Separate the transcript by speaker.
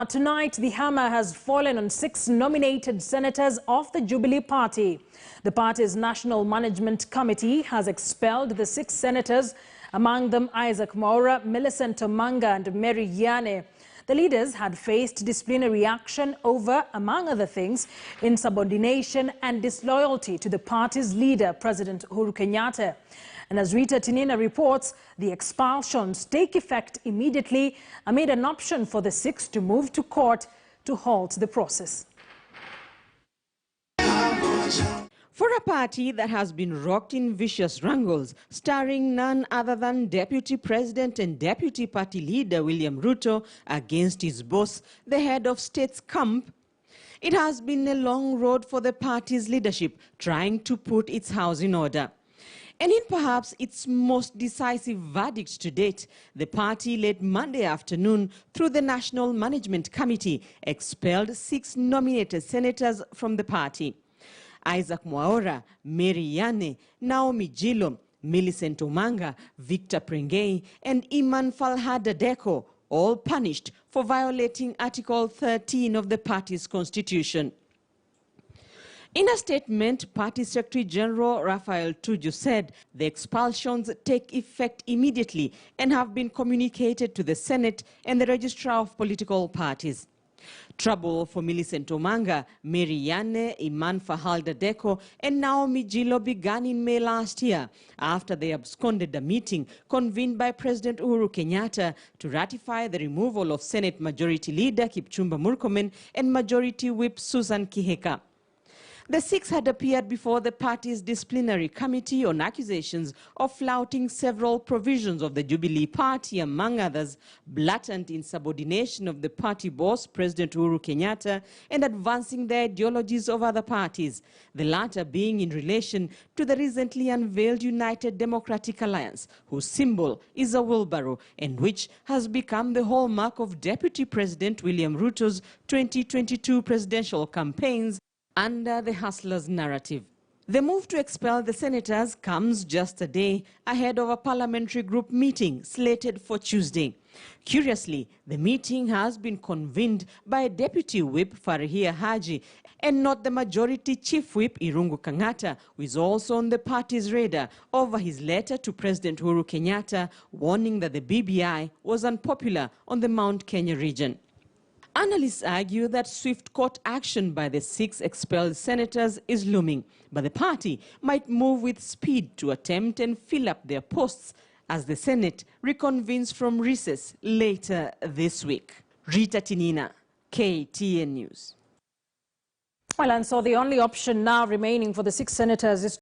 Speaker 1: Tonight, the hammer has fallen on 6 nominated senators of the Jubilee Party. The party's National Management Committee has expelled the 6 senators, among them Isaac Mwaura, Millicent, Omanga and Yiane. The leaders had faced disciplinary action over, among other things, insubordination and disloyalty to the party's leader, President Uhuru Kenyatta. And as Rita Tina reports, the expulsions take effect immediately amid an option for the 6 to move to court to halt the process.
Speaker 2: For a party that has been rocked in vicious wrangles, starring none other than Deputy President and Deputy Party Leader William Ruto against his boss, the head of state's camp, it has been a long road for the party's leadership trying to put its house in order. And in perhaps its most decisive verdict to date, the party late Monday afternoon, through the National Management Committee, expelled 6 nominated senators from the party. Isaac Mwaura, Yiane, Naomi Jilo, Millicent Omanga, Victor Prengei, and Iman Falhada Deko, all punished for violating Article 13 of the party's constitution. In a statement, Party Secretary General Raphael Tuju said the expulsions take effect immediately and have been communicated to the Senate and the Registrar of Political Parties. Trouble for Millicent Omanga, Yiane, Iman Falhada Deko and Naomi Jilo began in May last year after they absconded a meeting convened by President Uhuru Kenyatta to ratify the removal of Senate Majority Leader Kipchumba Murkomen and Majority Whip Susan Kihika. The 6 had appeared before the party's disciplinary committee on accusations of flouting several provisions of the Jubilee Party, among others, blatant insubordination of the party boss, President Uhuru Kenyatta, and advancing the ideologies of other parties, the latter being in relation to the recently unveiled United Democratic Alliance, whose symbol is a wheelbarrow and which has become the hallmark of Deputy President William Ruto's 2022 presidential campaigns under the hustlers' narrative. The move to expel the senators comes just a day ahead of a parliamentary group meeting slated for Tuesday. Curiously, the meeting has been convened by Deputy Whip Farihia Haji and not the Majority Chief Whip Irungu Kangata, who is also on the party's radar over his letter to President Uhuru Kenyatta warning that the BBI was unpopular on the Mount Kenya region. Analysts argue that swift court action by the 6 expelled senators is looming, but the party might move with speed to attempt and fill up their posts as the Senate reconvenes from recess later this week. Rita Tina, KTN News.
Speaker 1: Well, and so the only option now remaining for the 6 senators is